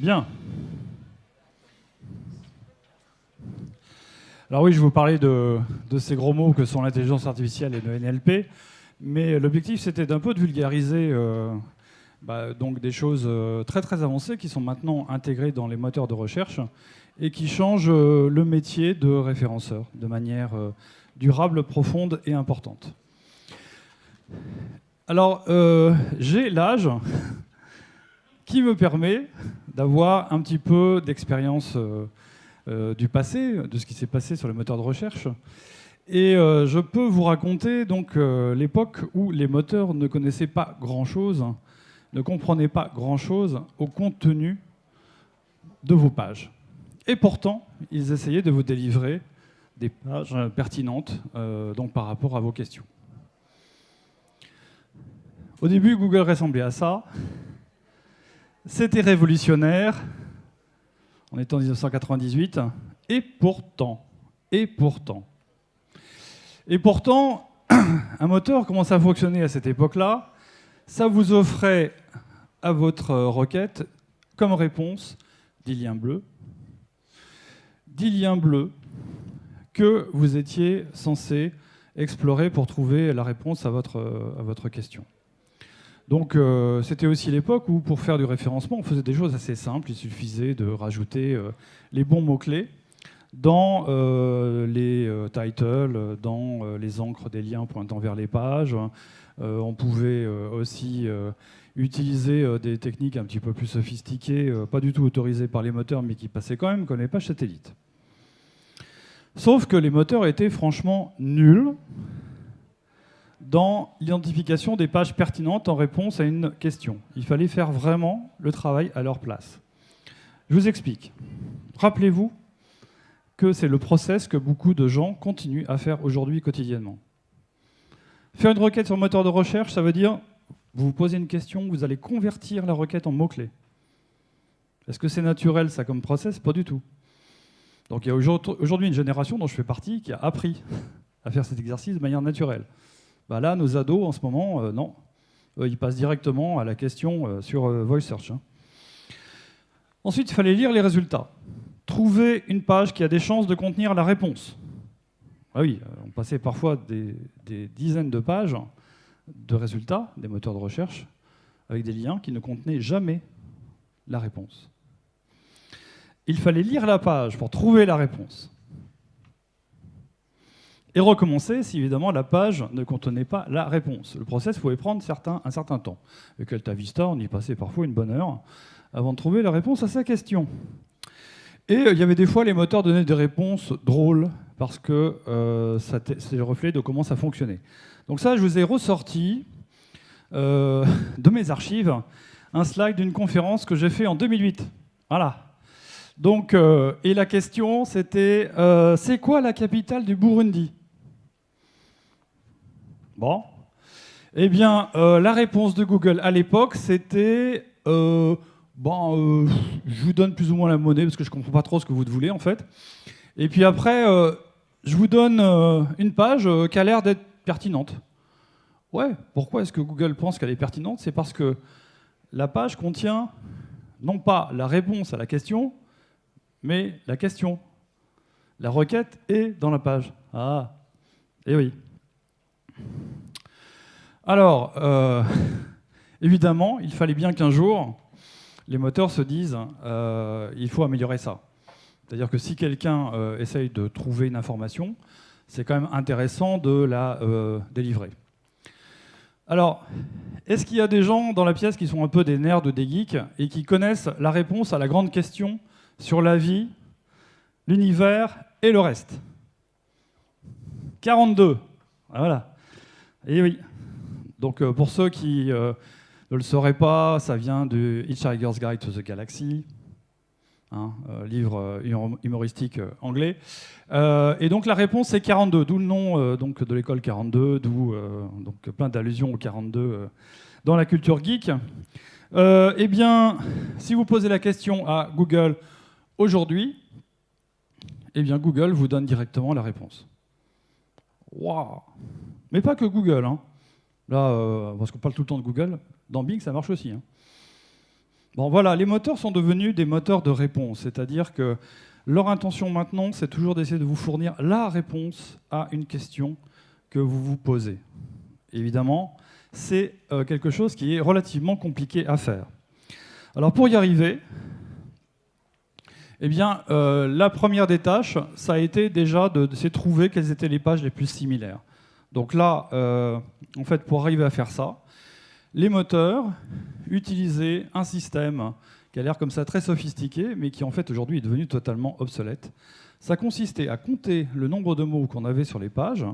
Bien. Alors oui, je vais vous parler de ces gros mots que sont l'intelligence artificielle et le NLP, mais l'objectif c'était d'un peu de vulgariser donc des choses très très avancées qui sont maintenant intégrées dans les moteurs de recherche et qui changent le métier de référenceur de manière durable, profonde et importante. Alors, j'ai l'âge qui me permet d'avoir un petit peu d'expérience du passé, de ce qui s'est passé sur les moteurs de recherche. Et je peux vous raconter donc l'époque où les moteurs ne connaissaient pas grand-chose, ne comprenaient pas grand-chose au contenu de vos pages. Et pourtant, ils essayaient de vous délivrer des pages pertinentes donc par rapport à vos questions. Au début, Google ressemblait à ça. C'était révolutionnaire. On est en 1998. Et pourtant, un moteur commençait à fonctionner à cette époque-là. Ça vous offrait à votre requête comme réponse 10 liens bleus. 10 liens bleus que vous étiez censé explorer pour trouver la réponse à votre question. Donc c'était aussi l'époque où pour faire du référencement, on faisait des choses assez simples. Il suffisait de rajouter les bons mots-clés dans les titles, dans les encres des liens pointant vers les pages. On pouvait aussi utiliser des techniques un petit peu plus sophistiquées, pas du tout autorisées par les moteurs, mais qui passaient quand même comme les pages satellites. Sauf que les moteurs étaient franchement nuls dans l'identification des pages pertinentes en réponse à une question. Il fallait faire vraiment le travail à leur place. Je vous explique. Rappelez-vous que c'est le process que beaucoup de gens continuent à faire aujourd'hui quotidiennement. Faire une requête sur le moteur de recherche, ça veut dire, vous vous posez une question, vous allez convertir la requête en mots-clés. Est-ce que c'est naturel, ça, comme process? Pas du tout. Donc il y a aujourd'hui une génération dont je fais partie qui a appris à faire cet exercice de manière naturelle. Bah là, nos ados, en ce moment, non. Ils passent directement à la question sur Voice Search. Ensuite, il fallait lire les résultats. Trouver une page qui a des chances de contenir la réponse. Ah oui, on passait parfois des dizaines de pages de résultats des moteurs de recherche avec des liens qui ne contenaient jamais la réponse. Il fallait lire la page pour trouver la réponse. Et recommencer si évidemment la page ne contenait pas la réponse. Le process pouvait prendre un certain temps. Avec AltaVista, on y passait parfois une bonne heure avant de trouver la réponse à sa question. Et il y avait des fois, les moteurs donnaient des réponses drôles, parce que c'est le reflet de comment ça fonctionnait. Donc ça, je vous ai ressorti de mes archives un slide d'une conférence que j'ai fait en 2008. Voilà. Donc, et la question, c'était c'est quoi la capitale du Burundi? Bon. Eh bien, la réponse de Google à l'époque, c'était je vous donne plus ou moins la monnaie parce que je ne comprends pas trop ce que vous voulez en fait. Et puis après, je vous donne une page qui a l'air d'être pertinente. Ouais, pourquoi est-ce que Google pense qu'elle est pertinente? C'est parce que la page contient non pas la réponse à la question, mais la question. La requête est dans la page. Ah, eh oui. Alors, évidemment, il fallait bien qu'un jour, les moteurs se disent il faut améliorer ça. C'est-à-dire que si quelqu'un essaye de trouver une information, c'est quand même intéressant de la délivrer. Alors, est-ce qu'il y a des gens dans la pièce qui sont un peu des nerds ou des geeks et qui connaissent la réponse à la grande question sur la vie, l'univers et le reste? 42. Voilà. Et oui. Donc pour ceux qui ne le sauraient pas, ça vient de Hitchhiker's Guide to the Galaxy, livre humoristique anglais. Et donc la réponse est 42, d'où le nom donc, de l'école 42, d'où donc, plein d'allusions au 42 dans la culture geek. Eh bien, si vous posez la question à Google aujourd'hui, eh bien Google vous donne directement la réponse. Waouh! Mais pas que Google, hein. Là, parce qu'on parle tout le temps de Google, dans Bing, ça marche aussi. Hein. Bon voilà, les moteurs sont devenus des moteurs de réponse, c'est-à-dire que leur intention maintenant, c'est toujours d'essayer de vous fournir la réponse à une question que vous vous posez. Évidemment, c'est quelque chose qui est relativement compliqué à faire. Alors pour y arriver, eh bien, la première des tâches, ça a été déjà d'essayer de trouver quelles étaient les pages les plus similaires. Donc là, en fait, pour arriver à faire ça, les moteurs utilisaient un système qui a l'air comme ça très sophistiqué, mais qui en fait aujourd'hui est devenu totalement obsolète. Ça consistait à compter le nombre de mots qu'on avait sur les pages,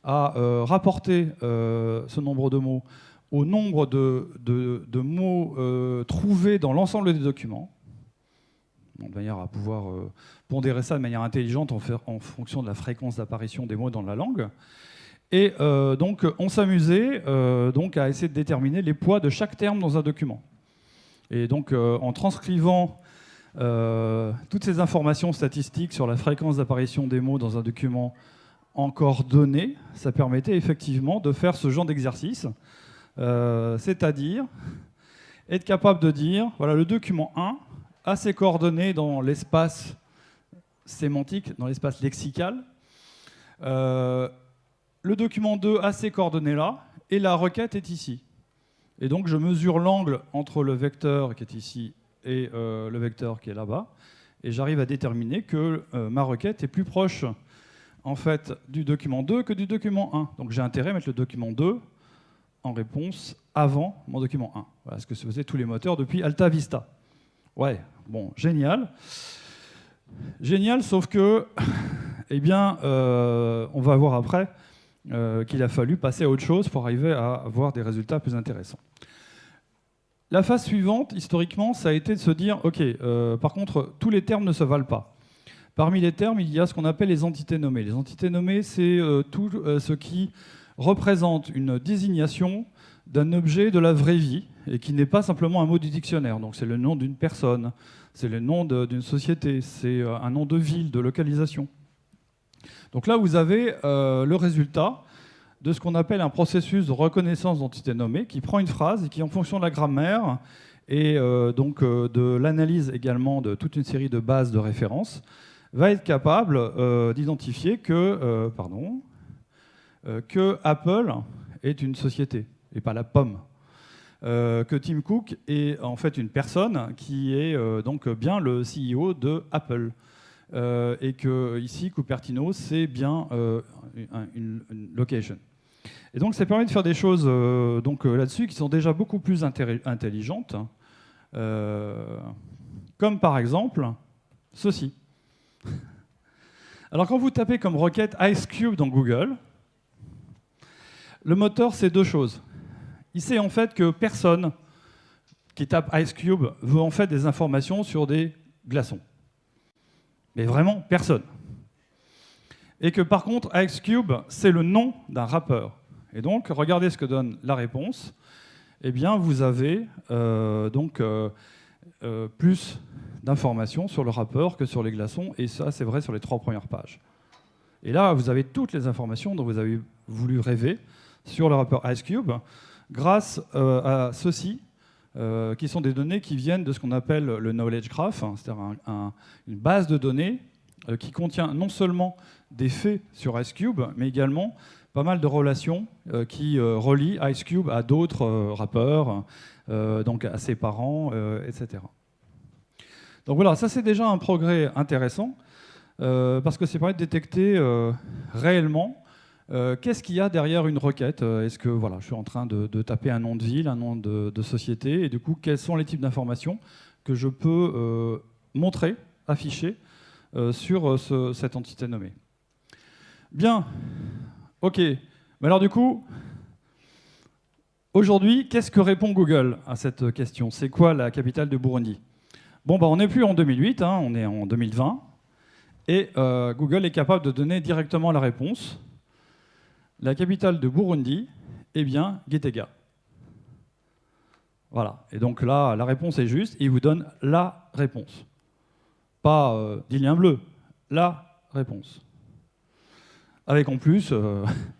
à rapporter ce nombre de mots au nombre de mots trouvés dans l'ensemble des documents, de manière à pouvoir pondérer ça de manière intelligente en fonction de la fréquence d'apparition des mots dans la langue. Et donc on s'amusait donc à essayer de déterminer les poids de chaque terme dans un document. Et donc en transcrivant toutes ces informations statistiques sur la fréquence d'apparition des mots dans un document encore donné, ça permettait effectivement de faire ce genre d'exercice, c'est-à-dire être capable de dire, voilà, le document 1 a ses coordonnées dans l'espace sémantique, dans l'espace lexical. Le document 2 a ces coordonnées-là, et la requête est ici. Et donc je mesure l'angle entre le vecteur qui est ici et le vecteur qui est là-bas, et j'arrive à déterminer que ma requête est plus proche en fait du document 2 que du document 1. Donc j'ai intérêt à mettre le document 2 en réponse avant mon document 1. Voilà ce que se faisaient tous les moteurs depuis Alta Vista. Ouais, bon, génial. Génial, sauf que, eh bien, on va voir après qu'il a fallu passer à autre chose pour arriver à avoir des résultats plus intéressants. La phase suivante, historiquement, ça a été de se dire, OK, par contre, tous les termes ne se valent pas. Parmi les termes, il y a ce qu'on appelle les entités nommées. Les entités nommées, c'est tout ce qui représente une désignation d'un objet de la vraie vie et qui n'est pas simplement un mot du dictionnaire. Donc c'est le nom d'une personne, c'est le nom d'une société, c'est un nom de ville, de localisation. Donc là, vous avez le résultat de ce qu'on appelle un processus de reconnaissance d'entités nommées qui prend une phrase et qui, en fonction de la grammaire et donc de l'analyse également de toute une série de bases de références, va être capable d'identifier que Apple est une société et pas la pomme. Que Tim Cook est en fait une personne qui est donc bien le CEO de Apple. Et que ici, Cupertino, c'est bien une location. Et donc ça permet de faire des choses là-dessus qui sont déjà beaucoup plus intelligentes, comme par exemple ceci. Alors quand vous tapez comme requête Ice Cube dans Google, le moteur, c'est deux choses. Il sait en fait que personne qui tape Ice Cube veut en fait des informations sur des glaçons. Mais vraiment, personne. Et que par contre, Ice Cube, c'est le nom d'un rappeur. Et donc, regardez ce que donne la réponse. Eh bien, vous avez plus d'informations sur le rappeur que sur les glaçons. Et ça, c'est vrai sur les 3 premières pages. Et là, vous avez toutes les informations dont vous avez voulu rêver sur le rappeur Ice Cube, grâce à ceci, qui sont des données qui viennent de ce qu'on appelle le knowledge graph, c'est-à-dire une base de données qui contient non seulement des faits sur Ice Cube, mais également pas mal de relations qui relient Ice Cube à d'autres rappeurs, donc à ses parents, etc. Donc voilà, ça c'est déjà un progrès intéressant, parce que ça permet de détecter réellement qu'est-ce qu'il y a derrière une requête. Est-ce que voilà, je suis en train de taper un nom de ville, un nom de société, et du coup, quels sont les types d'informations que je peux montrer, afficher sur cette entité nommée. Bien, ok. Mais alors du coup, aujourd'hui, qu'est-ce que répond Google à cette question? C'est quoi la capitale de Burundi? Bon, on n'est plus en 2008, on est en 2020, et Google est capable de donner directement la réponse. La capitale de Burundi, eh bien, Gitega. Voilà. Et donc là, la réponse est juste, et il vous donne la réponse. Pas des liens bleus, la réponse. Avec en plus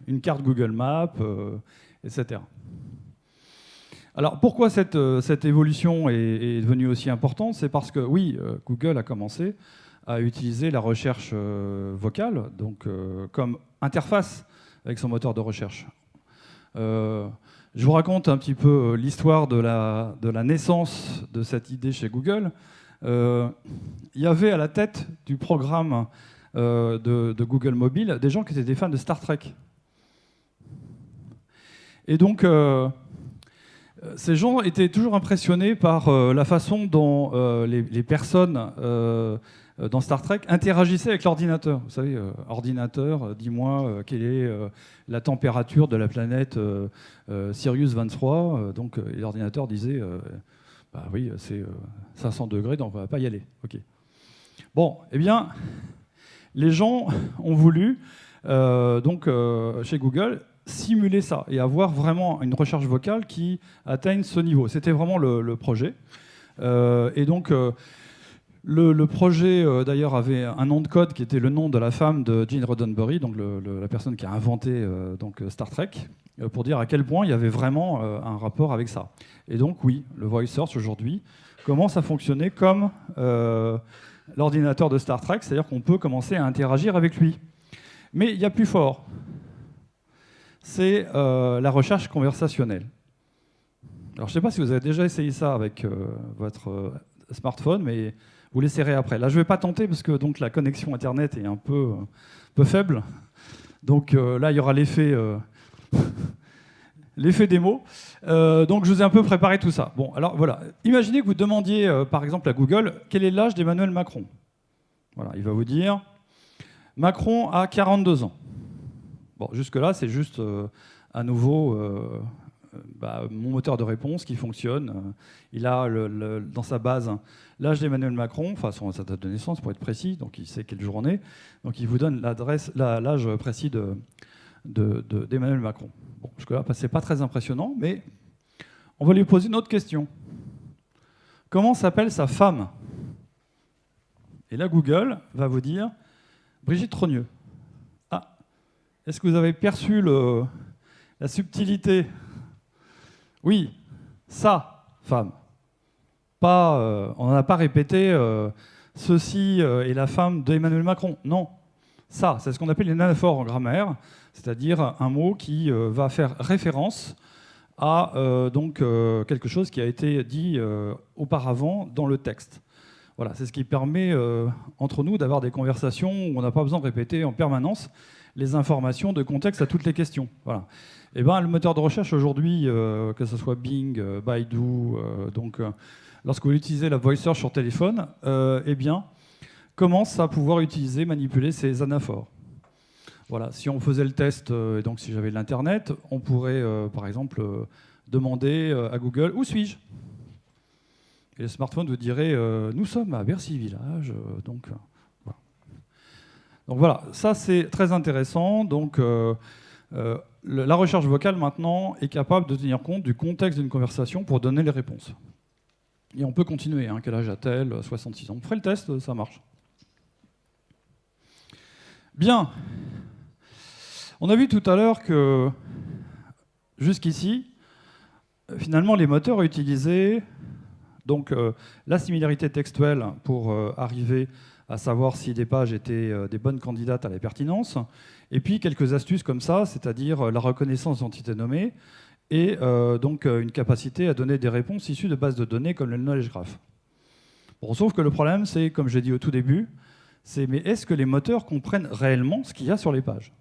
une carte Google Maps, etc. Alors pourquoi cette évolution est devenue aussi importante? C'est parce que oui, Google a commencé à utiliser la recherche vocale, donc comme interface avec son moteur de recherche. Je vous raconte un petit peu l'histoire de la naissance de cette idée chez Google. Il y avait à la tête du programme de Google Mobile des gens qui étaient des fans de Star Trek. Et donc, ces gens étaient toujours impressionnés par la façon dont les personnes dans Star Trek interagissaient avec l'ordinateur. Vous savez, ordinateur, dis-moi quelle est la température de la planète Sirius 23. Donc, l'ordinateur disait, bah oui, c'est 500 degrés, donc on ne va pas y aller. Ok. Bon, eh bien, les gens ont voulu, chez Google, simuler ça et avoir vraiment une recherche vocale qui atteigne ce niveau. C'était vraiment le projet. Et donc, le projet, d'ailleurs, avait un nom de code qui était le nom de la femme de Gene Roddenberry, donc la personne qui a inventé Star Trek, pour dire à quel point il y avait vraiment un rapport avec ça. Et donc, oui, le Voice Search, aujourd'hui, commence à fonctionner comme l'ordinateur de Star Trek, c'est-à-dire qu'on peut commencer à interagir avec lui. Mais il y a plus fort. C'est la recherche conversationnelle. Alors, je ne sais pas si vous avez déjà essayé ça avec votre smartphone, mais vous l'essayerez après. Là, je ne vais pas tenter parce que donc, la connexion Internet est un peu faible. Donc là, il y aura l'effet démo. Donc, je vous ai un peu préparé tout ça. Bon, alors voilà. Imaginez que vous demandiez, par exemple, à Google, quel est l'âge d'Emmanuel Macron. Voilà, il va vous dire, Macron a 42 ans. Bon, jusque-là, c'est juste à nouveau mon moteur de réponse qui fonctionne. Il a dans sa base l'âge d'Emmanuel Macron, enfin sa date de naissance pour être précis, donc il sait quelle journée. Donc il vous donne l'âge précis d'Emmanuel Macron. Bon, jusque-là, c'est pas très impressionnant, mais on va lui poser une autre question. Comment s'appelle sa femme? Et là, Google va vous dire Brigitte Trogneux. Est-ce que vous avez perçu la subtilité? Oui, sa femme. Pas, on n'a pas répété ceci est la femme d'Emmanuel Macron. Non, ça, c'est ce qu'on appelle une anaphore en grammaire, c'est-à-dire un mot qui va faire référence à quelque chose qui a été dit auparavant dans le texte. Voilà, c'est ce qui permet entre nous d'avoir des conversations où on n'a pas besoin de répéter en permanence les informations de contexte à toutes les questions. Voilà. Et ben, le moteur de recherche aujourd'hui, que ce soit Bing, Baidu, lorsque vous utilisez la Voice Search sur téléphone, commence à pouvoir manipuler ces anaphores. Voilà. Si on faisait le test, et donc si j'avais l'Internet, on pourrait, par exemple, demander à Google « Où suis-je » Et le smartphone vous dirait « Nous sommes à Bercy Village. » Donc voilà, ça c'est très intéressant. Donc la recherche vocale maintenant est capable de tenir compte du contexte d'une conversation pour donner les réponses. Et on peut continuer. Quel âge a-t-elle? 66 ans. On ferait le test, ça marche. Bien. On a vu tout à l'heure que jusqu'ici, finalement, les moteurs utilisaient la similarité textuelle pour arriver à savoir si des pages étaient des bonnes candidates à la pertinence, et puis quelques astuces comme ça, c'est-à-dire la reconnaissance d'entités nommées, et une capacité à donner des réponses issues de bases de données comme le knowledge graph. Bon, sauf que le problème, c'est, comme j'ai dit au tout début, mais est-ce que les moteurs comprennent réellement ce qu'il y a sur les pages?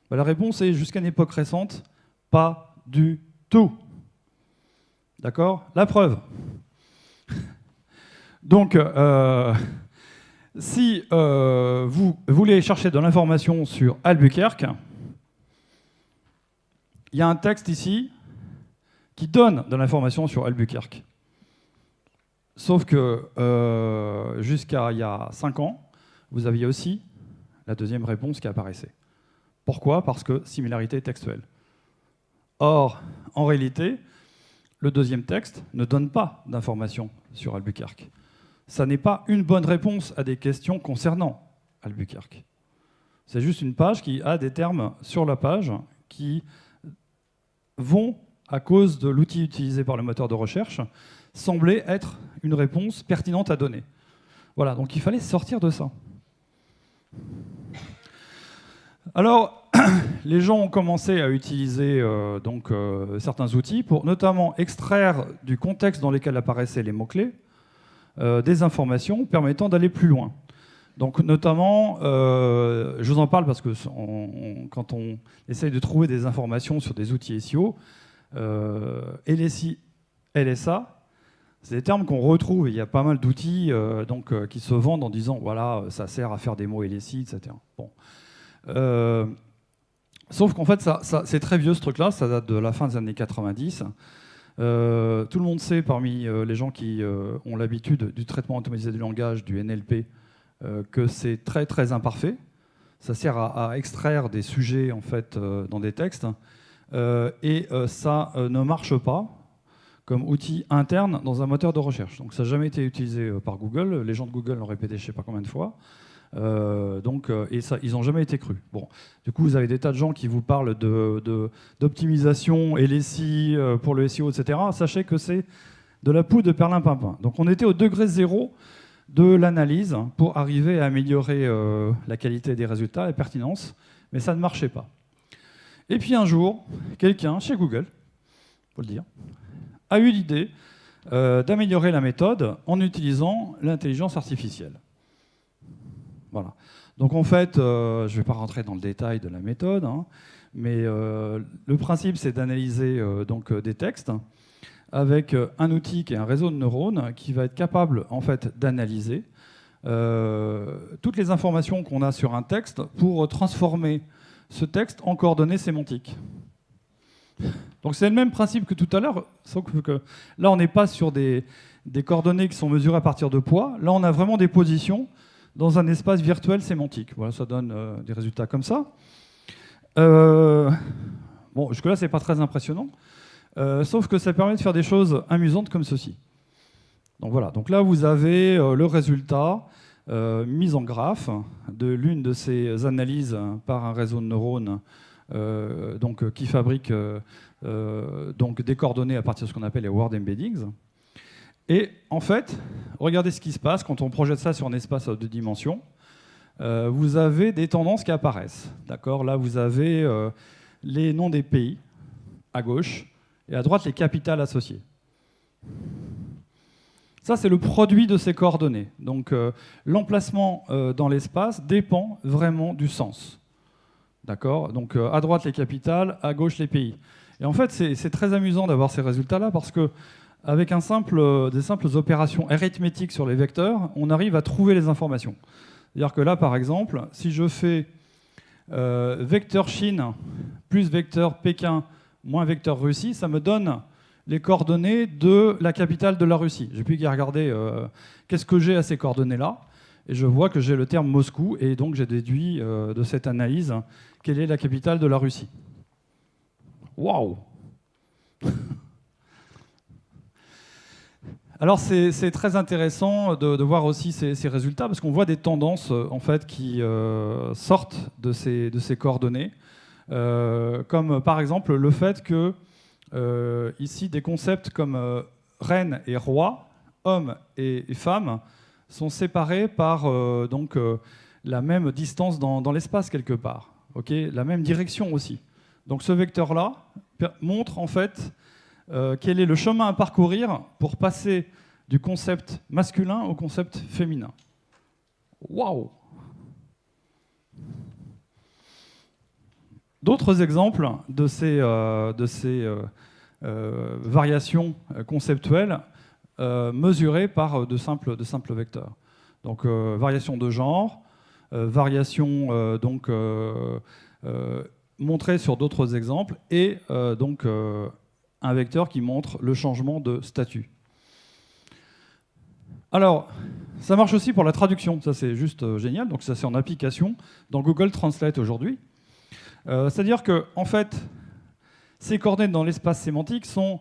La réponse est, jusqu'à une époque récente, pas du tout. D'accord? La preuve. Donc, si vous voulez chercher de l'information sur Albuquerque, il y a un texte ici qui donne de l'information sur Albuquerque. Sauf que jusqu'à il y a 5 ans, vous aviez aussi la deuxième réponse qui apparaissait. Pourquoi? Parce que similarité textuelle. Or, en réalité, le deuxième texte ne donne pas d'informations sur Albuquerque. Ça n'est pas une bonne réponse à des questions concernant Albuquerque. C'est juste une page qui a des termes sur la page qui vont à cause de l'outil utilisé par le moteur de recherche, semblait être une réponse pertinente à donner. Voilà, donc il fallait sortir de ça. Alors, les gens ont commencé à utiliser certains outils pour notamment extraire du contexte dans lequel apparaissaient les mots-clés des informations permettant d'aller plus loin. Donc notamment, je vous en parle parce que quand on essaye de trouver des informations sur des outils SEO, LSI, LSA, c'est des termes qu'on retrouve. Il y a pas mal d'outils qui se vendent en disant voilà, ça sert à faire des mots LSI, etc. Bon. Sauf qu'en fait, c'est très vieux ce truc-là, ça date de la fin des années 90. Tout le monde sait parmi les gens qui ont l'habitude du traitement automatisé du langage, du NLP, que c'est très très imparfait. Ça sert à extraire des sujets en fait dans des textes et ça ne marche pas comme outil interne dans un moteur de recherche. Donc ça n'a jamais été utilisé par Google. Les gens de Google l'ont répété je ne sais pas combien de fois. Et ça, ils n'ont jamais été crus. Bon, du coup, vous avez des tas de gens qui vous parlent d'optimisation et LSI pour le SEO, etc. Sachez que c'est de la poudre de perlimpinpin. Donc on était au degré zéro de l'analyse pour arriver à améliorer la qualité des résultats, la pertinence, mais ça ne marchait pas. Et puis un jour, quelqu'un chez Google, faut le dire, a eu l'idée d'améliorer la méthode en utilisant l'intelligence artificielle. Voilà. Donc en fait, je ne vais pas rentrer dans le détail de la méthode, hein, mais le principe c'est d'analyser des textes avec un outil qui est un réseau de neurones qui va être capable en fait d'analyser toutes les informations qu'on a sur un texte pour transformer ce texte en coordonnées sémantiques. Donc c'est le même principe que tout à l'heure, sauf que là on n'est pas sur des coordonnées qui sont mesurées à partir de poids, là on a vraiment des positions dans un espace virtuel sémantique. Voilà, ça donne des résultats comme ça. Bon, jusque-là, c'est pas très impressionnant, sauf que ça permet de faire des choses amusantes comme ceci. Donc voilà, donc là, vous avez le résultat mis en graphe de l'une de ces analyses par un réseau de neurones qui fabrique des coordonnées à partir de ce qu'on appelle les word embeddings. Et en fait, regardez ce qui se passe quand on projette ça sur un espace à 2 dimensions. Vous avez des tendances qui apparaissent. D'accord ? Là, vous avez les noms des pays à gauche et à droite les capitales associées. Ça, c'est le produit de ces coordonnées. Donc, l'emplacement dans l'espace dépend vraiment du sens. D'accord ? Donc, à droite les capitales, à gauche les pays. Et en fait, c'est très amusant d'avoir ces résultats-là parce que avec des simples opérations arithmétiques sur les vecteurs, on arrive à trouver les informations. C'est-à-dire que là, par exemple, si je fais vecteur Chine plus vecteur Pékin moins vecteur Russie, ça me donne les coordonnées de la capitale de la Russie. J'ai plus qu'à regarder qu'est-ce que j'ai à ces coordonnées-là, et je vois que j'ai le terme Moscou, et donc j'ai déduit de cette analyse quelle est la capitale de la Russie. Waouh! Alors c'est très intéressant de voir aussi ces résultats parce qu'on voit des tendances en fait qui sortent de ces coordonnées, comme par exemple le fait que ici des concepts comme reine et roi, homme et femme sont séparés par la même distance dans l'espace quelque part, okay, la même direction aussi. Donc ce vecteur-là montre en fait quel est le chemin à parcourir pour passer du concept masculin au concept féminin. Waouh! D'autres exemples de ces variations conceptuelles mesurées par de simples vecteurs. Donc variation de genre, variation montrée sur d'autres exemples, et un vecteur qui montre le changement de statut. Alors, ça marche aussi pour la traduction, ça c'est juste génial, donc ça c'est en application dans Google Translate aujourd'hui. C'est-à-dire que, en fait, ces coordonnées dans l'espace sémantique sont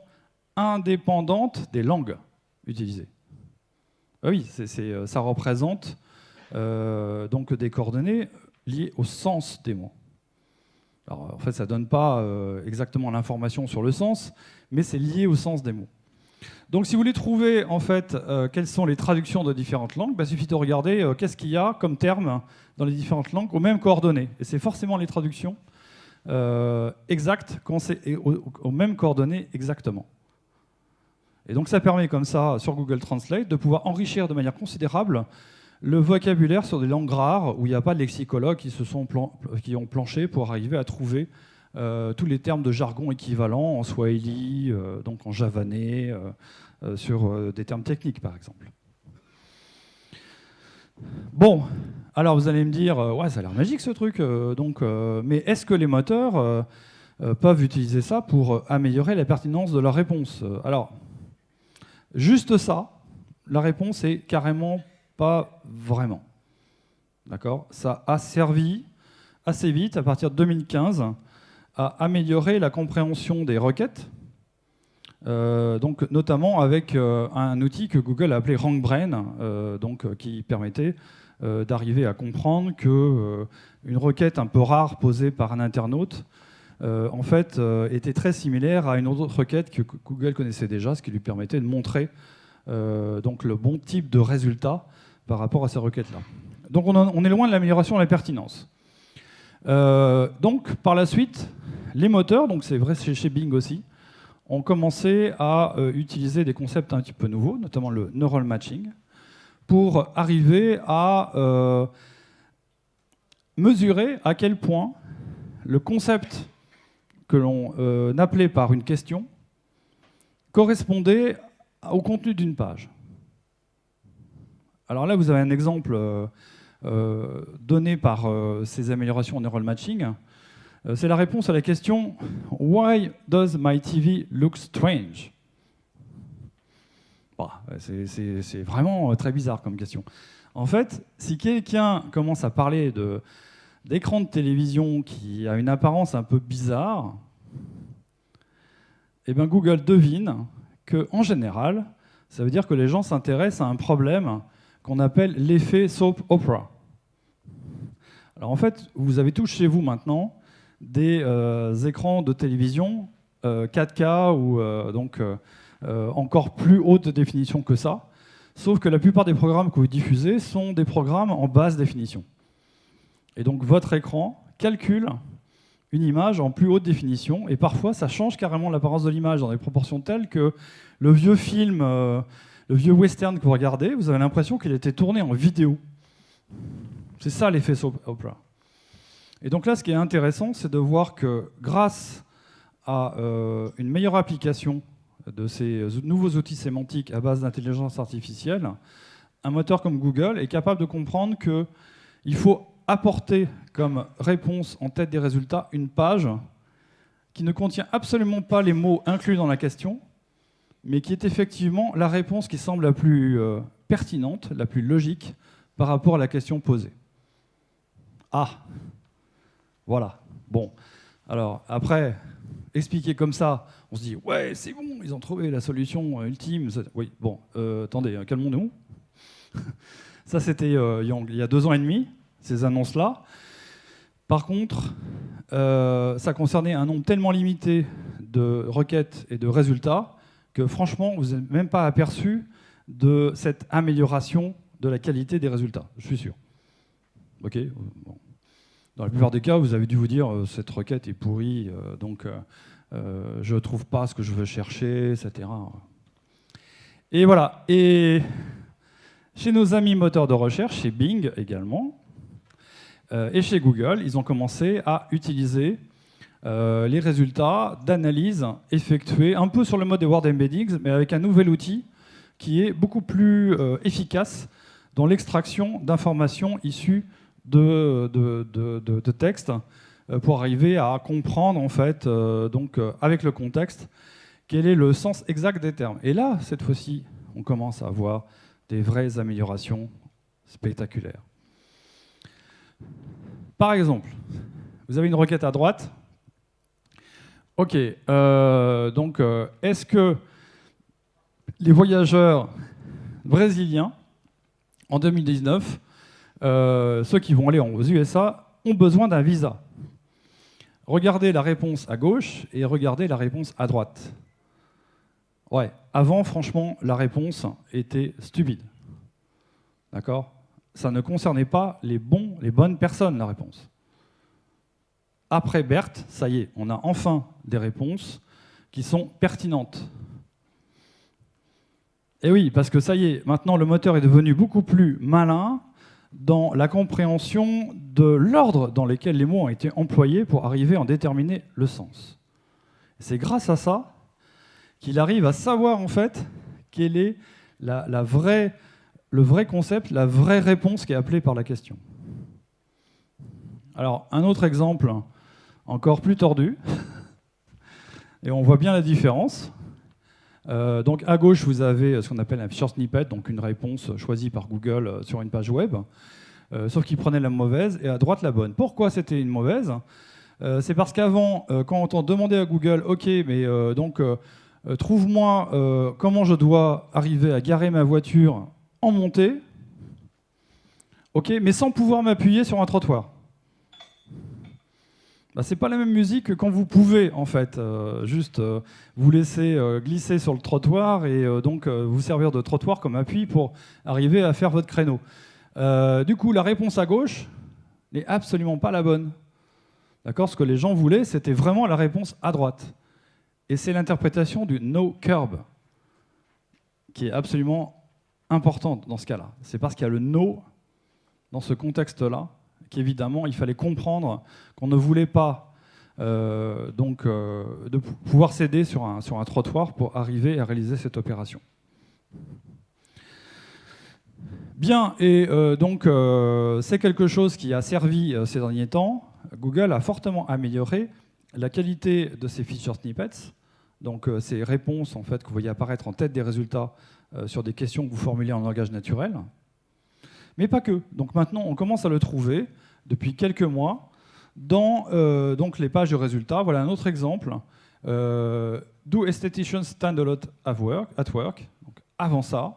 indépendantes des langues utilisées. Oui, ça représente des coordonnées liées au sens des mots. Alors, en fait, ça ne donne pas exactement l'information sur le sens, mais c'est lié au sens des mots. Donc si vous voulez trouver en fait quelles sont les traductions de différentes langues, il suffit de regarder qu'est-ce qu'il y a comme terme dans les différentes langues aux mêmes coordonnées. Et c'est forcément les traductions exactes quand c'est aux mêmes coordonnées exactement. Et donc ça permet comme ça, sur Google Translate, de pouvoir enrichir de manière considérable le vocabulaire sur des langues rares où il n'y a pas de lexicologues qui ont planché pour arriver à trouver tous les termes de jargon équivalents en swahili, donc en javanais, sur des termes techniques par exemple. Bon, alors vous allez me dire, ouais, ça a l'air magique ce truc, mais est-ce que les moteurs peuvent utiliser ça pour améliorer la pertinence de leur réponse? Alors, juste ça, la réponse est carrément pas vraiment. D'accord? Ça a servi assez vite, à partir de 2015, à améliorer la compréhension des requêtes, donc notamment avec un outil que Google a appelé RankBrain, qui permettait d'arriver à comprendre que une requête un peu rare posée par un internaute en fait était très similaire à une autre requête que Google connaissait déjà, ce qui lui permettait de montrer donc le bon type de résultat par rapport à ces requêtes-là. Donc on est loin de l'amélioration de la pertinence. Donc par la suite, les moteurs, donc c'est vrai chez Bing aussi, ont commencé à utiliser des concepts un petit peu nouveaux, notamment le neural matching, pour arriver à mesurer à quel point le concept que l'on appelait par une question correspondait au contenu d'une page. Alors là, vous avez un exemple donné par ces améliorations en neural matching. C'est la réponse à la question « Why does my TV look strange ?» C'est vraiment très bizarre comme question. En fait, si quelqu'un commence à parler d'écran de télévision qui a une apparence un peu bizarre, eh bien Google devine qu'en général, ça veut dire que les gens s'intéressent à un problème qu'on appelle l'effet soap opera. Alors en fait, vous avez tous chez vous maintenant des écrans de télévision 4K ou encore plus haute définition que ça, sauf que la plupart des programmes que vous diffusez sont des programmes en basse définition. Et donc votre écran calcule une image en plus haute définition, et parfois ça change carrément l'apparence de l'image dans des proportions telles que le vieux film, le vieux western que vous regardez, vous avez l'impression qu'il a été tourné en vidéo. C'est ça l'effet soap opera. Et donc là, ce qui est intéressant, c'est de voir que grâce à une meilleure application de ces nouveaux outils sémantiques à base d'intelligence artificielle, un moteur comme Google est capable de comprendre qu'il faut apporter comme réponse en tête des résultats une page qui ne contient absolument pas les mots inclus dans la question, mais qui est effectivement la réponse qui semble la plus pertinente, la plus logique par rapport à la question posée. Ah, voilà. Bon, alors après, expliquer comme ça, on se dit « Ouais, c'est bon, ils ont trouvé la solution ultime. » Oui, bon, attendez, calmons-nous. Ça, c'était il y a 2 ans et demi, ces annonces-là. Par contre, ça concernait un nombre tellement limité de requêtes et de résultats que franchement, vous n'êtes même pas aperçu de cette amélioration de la qualité des résultats, je suis sûr. Ok, bon. Dans la plupart des cas, vous avez dû vous dire cette requête est pourrie, donc je ne trouve pas ce que je veux chercher, etc. Et voilà. Et chez nos amis moteurs de recherche, chez Bing également, et chez Google, ils ont commencé à utiliser les résultats d'analyse effectués un peu sur le mode des word embeddings, mais avec un nouvel outil qui est beaucoup plus efficace dans l'extraction d'informations issues de textes pour arriver à comprendre en fait, avec le contexte, quel est le sens exact des termes. Et là, cette fois-ci, on commence à avoir des vraies améliorations spectaculaires. Par exemple, vous avez une requête à droite. Ok, est-ce que les voyageurs brésiliens, en 2019, ceux qui vont aller aux USA, ont besoin d'un visa? regardez la réponse à gauche et regardez la réponse à droite. Ouais, avant, franchement, la réponse était stupide. D'accord ? Ça ne concernait pas les bonnes personnes, la réponse. Après BERT, ça y est, on a enfin des réponses qui sont pertinentes. Et oui, parce que ça y est, maintenant le moteur est devenu beaucoup plus malin dans la compréhension de l'ordre dans lequel les mots ont été employés pour arriver à en déterminer le sens. C'est grâce à ça qu'il arrive à savoir en fait quel est le vrai concept, la vraie réponse qui est appelée par la question. Alors, un autre exemple encore plus tordu, et on voit bien la différence. Donc à gauche, vous avez ce qu'on appelle un short snippet, donc une réponse choisie par Google sur une page web, sauf qu'il prenait la mauvaise et à droite la bonne. Pourquoi c'était une mauvaise ? C'est parce qu'avant, quand on demandait à Google, OK, mais trouve-moi comment je dois arriver à garer ma voiture en montée, OK, mais sans pouvoir m'appuyer sur un trottoir. Bah, c'est pas la même musique que quand vous pouvez en fait juste vous laisser glisser sur le trottoir et donc vous servir de trottoir comme appui pour arriver à faire votre créneau. Du coup, la réponse à gauche n'est absolument pas la bonne. D'accord ? Ce que les gens voulaient, c'était vraiment la réponse à droite. Et c'est l'interprétation du no curb qui est absolument importante dans ce cas-là. C'est parce qu'il y a le no dans ce contexte-là qu'évidemment, il fallait comprendre qu'on ne voulait pas de pouvoir céder sur un trottoir pour arriver à réaliser cette opération. Bien, et c'est quelque chose qui a servi ces derniers temps. Google a fortement amélioré la qualité de ces feature snippets, donc ces réponses en fait, que vous voyez apparaître en tête des résultats sur des questions que vous formulez en langage naturel. Mais pas que. Donc maintenant, on commence à le trouver depuis quelques mois dans donc les pages de résultats. Voilà un autre exemple. Do estheticians stand a lot at work? Donc, avant ça,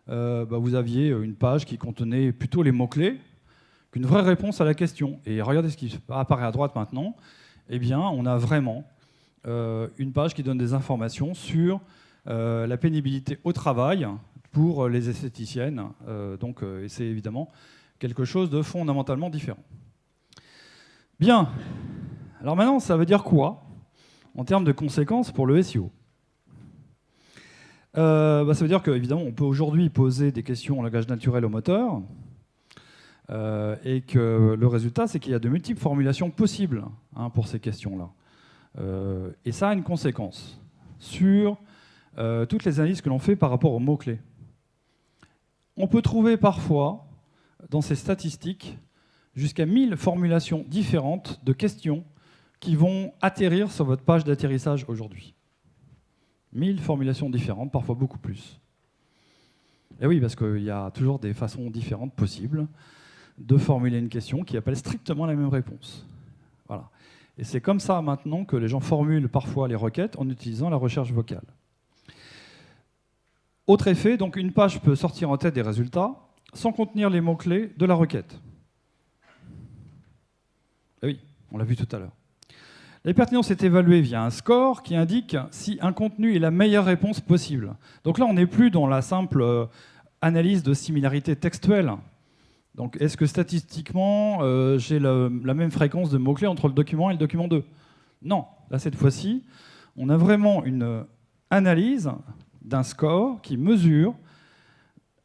vous aviez une page qui contenait plutôt les mots-clés qu'une vraie réponse à la question. Et regardez ce qui apparaît à droite maintenant. Eh bien, on a vraiment une page qui donne des informations sur la pénibilité au travail pour les esthéticiennes. Et c'est évidemment quelque chose de fondamentalement différent. Bien. Alors maintenant, ça veut dire quoi en termes de conséquences pour le SEO ? Ça veut dire qu'évidemment, on peut aujourd'hui poser des questions en langage naturel au moteur, et que le résultat, c'est qu'il y a de multiples formulations possibles pour ces questions-là. Et ça a une conséquence sur toutes les analyses que l'on fait par rapport aux mots-clés. On peut trouver parfois, dans ces statistiques, jusqu'à 1000 formulations différentes de questions qui vont atterrir sur votre page d'atterrissage aujourd'hui. 1000 formulations différentes, parfois beaucoup plus. Et oui, parce qu'il y a toujours des façons différentes possibles de formuler une question qui appelle strictement la même réponse. Voilà. Et c'est comme ça maintenant que les gens formulent parfois les requêtes en utilisant la recherche vocale. Autre effet, donc une page peut sortir en tête des résultats sans contenir les mots-clés de la requête. Et oui, on l'a vu tout à l'heure. La pertinence est évaluée via un score qui indique si un contenu est la meilleure réponse possible. Donc là, on n'est plus dans la simple analyse de similarité textuelle. Donc, est-ce que statistiquement, j'ai la même fréquence de mots-clés entre le document et le document 2 ? Non. Là, cette fois-ci, on a vraiment une analyse d'un score qui mesure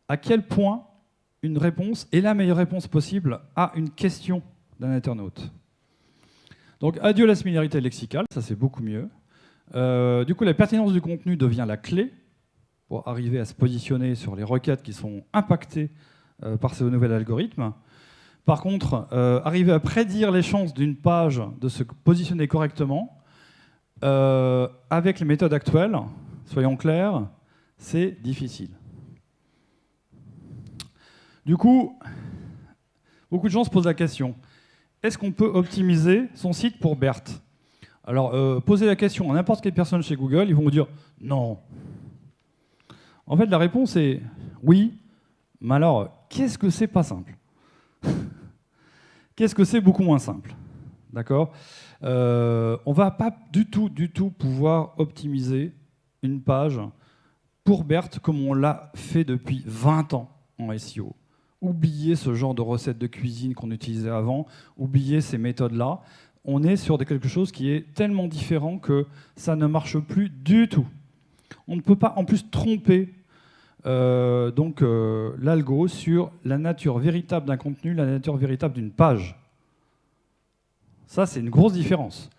à quel point une réponse est la meilleure réponse possible à une question d'un internaute. Donc, adieu la similarité lexicale, ça c'est beaucoup mieux. Du coup, la pertinence du contenu devient la clé pour arriver à se positionner sur les requêtes qui sont impactées par ce nouvel algorithme. Par contre, arriver à prédire les chances d'une page de se positionner correctement, avec les méthodes actuelles, soyons clairs, c'est difficile. Du coup, beaucoup de gens se posent la question, est-ce qu'on peut optimiser son site pour BERT ? Alors, posez la question à n'importe quelle personne chez Google, ils vont vous dire non. En fait, la réponse est oui, mais alors, qu'est-ce que c'est pas simple ? Qu'est-ce que c'est beaucoup moins simple ? D'accord. On va pas du tout pouvoir optimiser une page pour BERT comme on l'a fait depuis 20 ans en SEO. Oubliez ce genre de recettes de cuisine qu'on utilisait avant, oubliez ces méthodes-là. On est sur quelque chose qui est tellement différent que ça ne marche plus du tout. On ne peut pas en plus tromper l'algo sur la nature véritable d'un contenu, la nature véritable d'une page. Ça, c'est une grosse différence.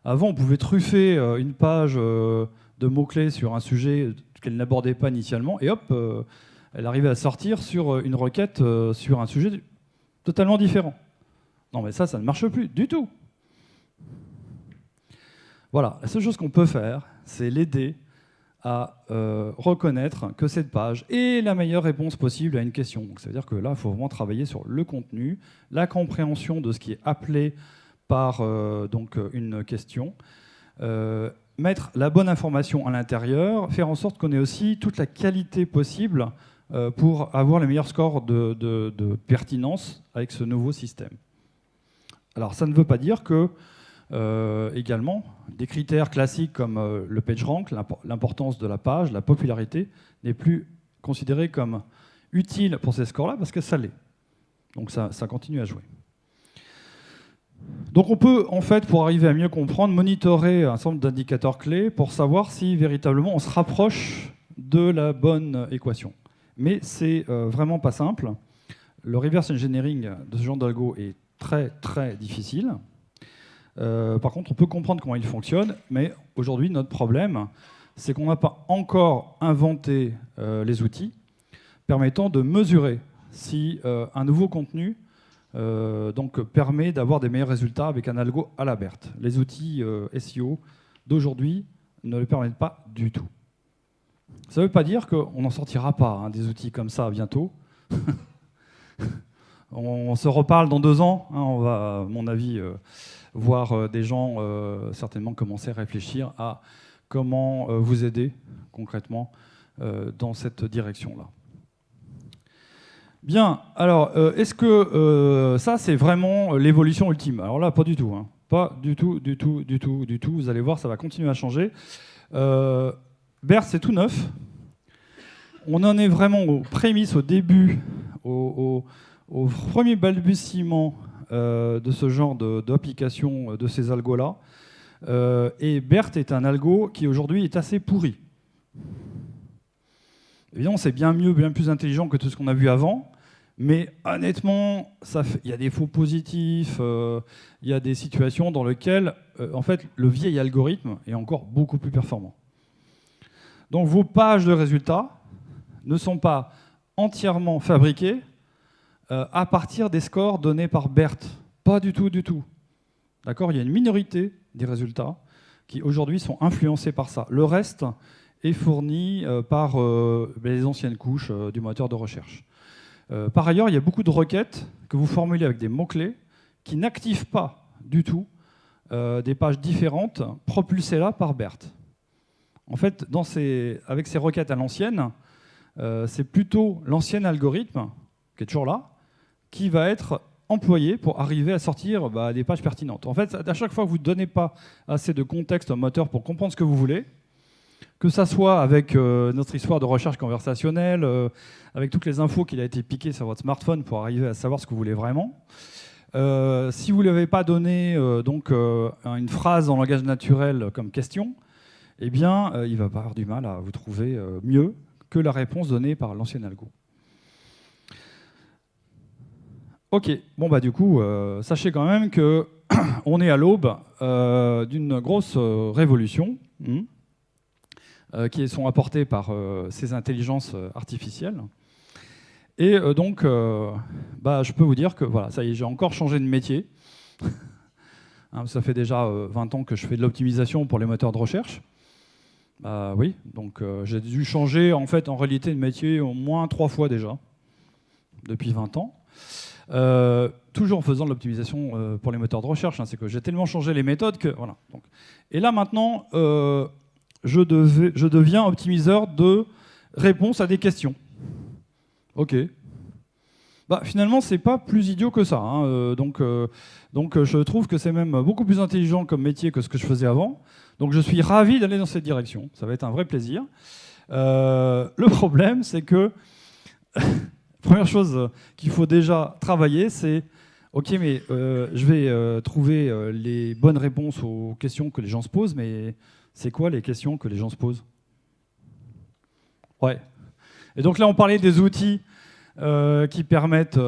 Avant, on pouvait truffer une page de mots-clés sur un sujet qu'elle n'abordait pas initialement, et hop, elle arrivait à sortir sur une requête sur un sujet totalement différent. Non, mais ça ne marche plus du tout. Voilà, la seule chose qu'on peut faire, c'est l'aider à reconnaître que cette page est la meilleure réponse possible à une question. Donc, ça veut dire que là, il faut vraiment travailler sur le contenu, la compréhension de ce qui est appelé par une question, mettre la bonne information à l'intérieur, faire en sorte qu'on ait aussi toute la qualité possible pour avoir les meilleurs scores de pertinence avec ce nouveau système. Alors ça ne veut pas dire que, également, des critères classiques comme le PageRank, l'importance de la page, la popularité, n'est plus considéré comme utile pour ces scores-là parce que ça l'est. Donc ça continue à jouer. Donc on peut, en fait, pour arriver à mieux comprendre, monitorer un certain nombre d'indicateurs clés pour savoir si véritablement on se rapproche de la bonne équation. Mais c'est vraiment pas simple. Le reverse engineering de ce genre d'algo est très très difficile. Par contre, on peut comprendre comment il fonctionne, mais aujourd'hui, notre problème, c'est qu'on n'a pas encore inventé les outils permettant de mesurer si un nouveau contenu permet d'avoir des meilleurs résultats avec un algo à la BERT. Les outils SEO d'aujourd'hui ne le permettent pas du tout. Ça ne veut pas dire qu'on n'en sortira pas des outils comme ça bientôt. On se reparle dans 2 ans. On va, à mon avis, voir des gens certainement commencer à réfléchir à comment vous aider concrètement dans cette direction-là. Bien, alors, est-ce que ça, c'est vraiment l'évolution ultime? Alors là, pas du tout. Pas du tout. Vous allez voir, ça va continuer à changer. BERT, c'est tout neuf. On en est vraiment aux prémices, au début, au premier balbutiement de ce genre d'application de ces algos-là. Et BERT est un algo qui, aujourd'hui, est assez pourri. Évidemment, c'est bien mieux, bien plus intelligent que tout ce qu'on a vu avant. Mais honnêtement, il y a des faux positifs, il y a des situations dans lesquelles, en fait, le vieil algorithme est encore beaucoup plus performant. Donc vos pages de résultats ne sont pas entièrement fabriquées à partir des scores donnés par BERT. Pas du tout. D'accord ? Il y a une minorité des résultats qui aujourd'hui sont influencés par ça. Le reste est fourni par les anciennes couches du moteur de recherche. Par ailleurs, il y a beaucoup de requêtes que vous formulez avec des mots-clés qui n'activent pas du tout des pages différentes propulsées là par BERT. En fait, avec ces requêtes à l'ancienne, c'est plutôt l'ancien algorithme, qui est toujours là, qui va être employé pour arriver à sortir des pages pertinentes. En fait, à chaque fois que vous ne donnez pas assez de contexte au moteur pour comprendre ce que vous voulez, que ça soit avec notre histoire de recherche conversationnelle, avec toutes les infos qu'il a été piquées sur votre smartphone pour arriver à savoir ce que vous voulez vraiment. Si vous ne lui avez pas donné une phrase en langage naturel comme question, eh bien, il va avoir du mal à vous trouver mieux que la réponse donnée par l'ancien algo. Ok, bon du coup, sachez quand même qu'on est à l'aube d'une grosse révolution qui sont apportées par ces intelligences artificielles. Et je peux vous dire que voilà, ça y est, j'ai encore changé de métier. Ça fait déjà 20 ans que je fais de l'optimisation pour les moteurs de recherche. Oui, donc j'ai dû changer en réalité de métier au moins 3 fois déjà, depuis 20 ans. Toujours en faisant de l'optimisation pour les moteurs de recherche. C'est que j'ai tellement changé les méthodes que... Voilà. Donc, et là maintenant, je deviens optimiseur de réponses à des questions. Ok. Bah, finalement, c'est pas plus idiot que ça, hein. Donc, je trouve que c'est même beaucoup plus intelligent comme métier que ce que je faisais avant. Donc je suis ravi d'aller dans cette direction. Ça va être un vrai plaisir. Le problème, c'est que première chose qu'il faut déjà travailler, c'est ok, mais je vais trouver les bonnes réponses aux questions que les gens se posent, mais c'est quoi les questions que les gens se posent? Ouais. Et donc là, on parlait des outils qui permettent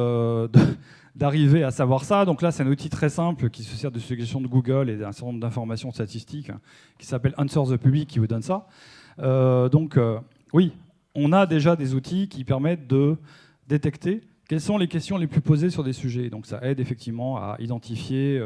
d'arriver à savoir ça. Donc là, c'est un outil très simple qui se sert de suggestions de Google et d'un certain nombre d'informations statistiques qui s'appelle Answer the Public qui vous donne ça. Oui, on a déjà des outils qui permettent de détecter quelles sont les questions les plus posées sur des sujets. Donc ça aide effectivement à identifier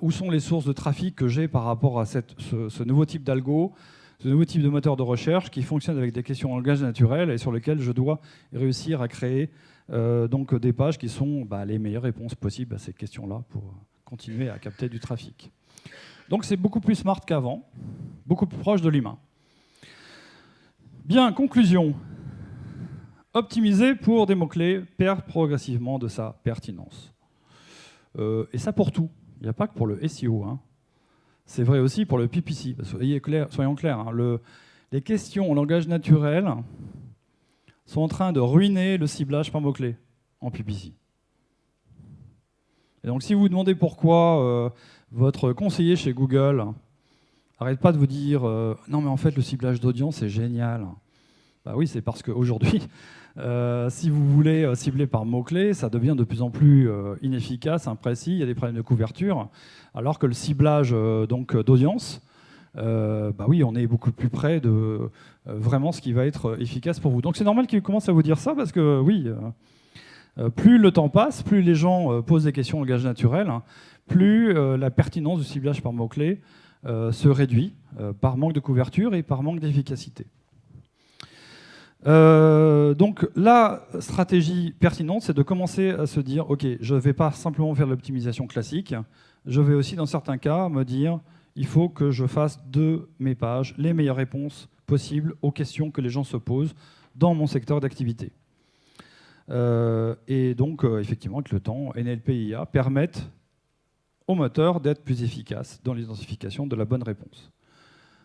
où sont les sources de trafic que j'ai par rapport à ce nouveau type d'algo, ce nouveau type de moteur de recherche qui fonctionne avec des questions en langage naturel et sur lesquelles je dois réussir à créer donc des pages qui sont les meilleures réponses possibles à ces questions-là pour continuer à capter du trafic. Donc c'est beaucoup plus smart qu'avant, beaucoup plus proche de l'humain. Bien, conclusion. Optimiser pour des mots-clés perd progressivement de sa pertinence. Et ça pour tout. Il n'y a pas que pour le SEO. Hein. C'est vrai aussi pour le PPC. Soyons clairs, hein, les questions en langage naturel sont en train de ruiner le ciblage par mots-clés en PPC. Et donc si vous vous demandez pourquoi votre conseiller chez Google n'arrête pas de vous dire non mais en fait le ciblage d'audience c'est génial. Bah oui, c'est parce qu'aujourd'hui, si vous voulez cibler par mots-clés, ça devient de plus en plus inefficace, imprécis, il y a des problèmes de couverture, alors que le ciblage d'audience, oui, on est beaucoup plus près de vraiment ce qui va être efficace pour vous. Donc c'est normal qu'il commence à vous dire ça, parce que oui, plus le temps passe, plus les gens posent des questions en langage naturel, hein, plus la pertinence du ciblage par mots-clés se réduit par manque de couverture et par manque d'efficacité. Donc la stratégie pertinente, c'est de commencer à se dire, ok, je ne vais pas simplement faire l'optimisation classique, je vais aussi dans certains cas me dire, il faut que je fasse de mes pages les meilleures réponses possibles aux questions que les gens se posent dans mon secteur d'activité. Et donc effectivement, avec le temps, NLP et IA permettent au moteur d'être plus efficace dans l'identification de la bonne réponse.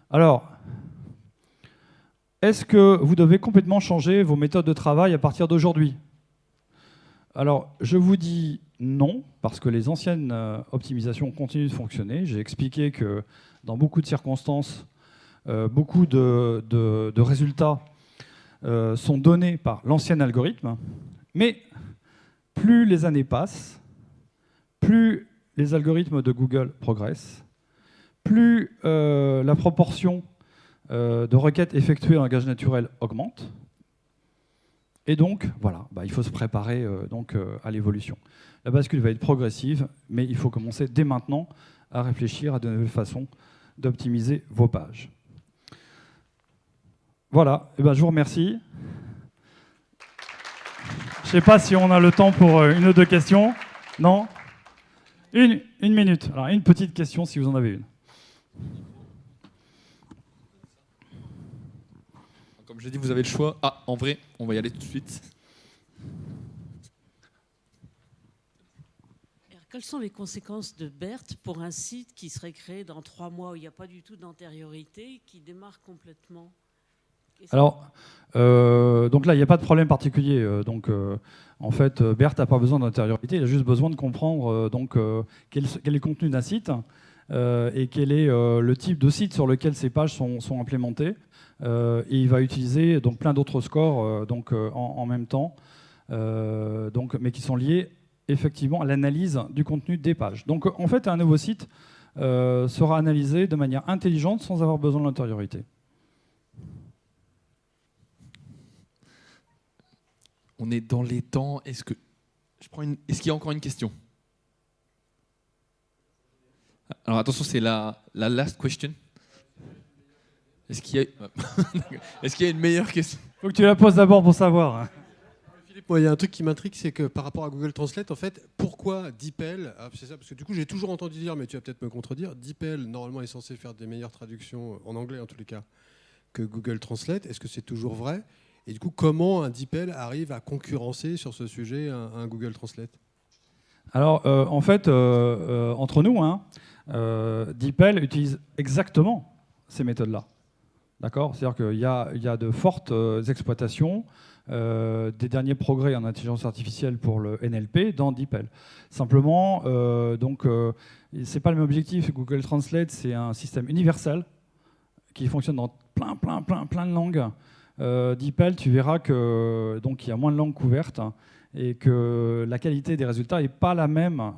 Alors, est-ce que vous devez complètement changer vos méthodes de travail à partir d'aujourd'hui? Alors, je vous dis non, parce que les anciennes optimisations continuent de fonctionner. J'ai expliqué que dans beaucoup de circonstances, beaucoup de résultats sont donnés par l'ancien algorithme. Mais plus les années passent, plus les algorithmes de Google progressent, plus la proportion de requêtes effectuées en langage naturel augmente. Et donc, voilà, il faut se préparer à l'évolution. La bascule va être progressive, mais il faut commencer dès maintenant à réfléchir à de nouvelles façons d'optimiser vos pages. Voilà, je vous remercie. Je ne sais pas si on a le temps pour une ou deux questions. Non? Une minute. Alors, une petite question si vous en avez une. Comme j'ai dit, vous avez le choix. Ah, en vrai, on va y aller tout de suite. Quelles sont les conséquences de BERT pour un site qui serait créé dans 3 mois où il n'y a pas du tout d'antériorité, qui démarre complètement? Alors, donc là, il n'y a pas de problème particulier. En fait, BERT n'a pas besoin d'antériorité, il a juste besoin de comprendre quel est le contenu d'un site et quel est le type de site sur lequel ces pages sont implémentées. Et il va utiliser donc plein d'autres scores en même temps, mais qui sont liés effectivement à l'analyse du contenu des pages. Donc en fait, un nouveau site sera analysé de manière intelligente sans avoir besoin de l'antériorité. On est dans les temps. Est-ce qu'il y a encore une question? Alors attention, c'est la last question. Est-ce qu'il y a une meilleure question? Faut que tu la poses d'abord pour savoir. Philippe, moi, il y a un truc qui m'intrigue, c'est que par rapport à Google Translate, en fait, pourquoi DeepL, c'est ça, parce que du coup, j'ai toujours entendu dire, mais tu vas peut-être me contredire, DeepL, normalement, est censé faire des meilleures traductions, en anglais en tous les cas, que Google Translate. Est-ce que c'est toujours vrai? Et du coup, comment un DeepL arrive à concurrencer sur ce sujet un Google Translate? Alors, en fait, entre nous, hein, DeepL utilise exactement ces méthodes-là. D'accord? C'est-à-dire qu'il y a de fortes exploitations des derniers progrès en intelligence artificielle pour le NLP dans DeepL. Simplement, c'est pas le même objectif. Google Translate, c'est un système universel qui fonctionne dans plein de langues. DeepL, tu verras que donc il y a moins de langues couvertes et que la qualité des résultats n'est pas la même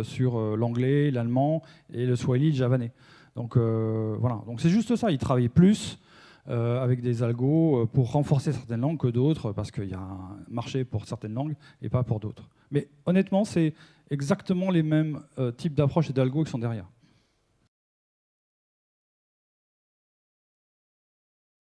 sur l'anglais, l'allemand et le swahili, le javanais. Donc voilà, donc c'est juste ça, ils travaillent plus avec des algos pour renforcer certaines langues que d'autres, parce qu'il y a un marché pour certaines langues et pas pour d'autres. Mais honnêtement, c'est exactement les mêmes types d'approches et d'algos qui sont derrière.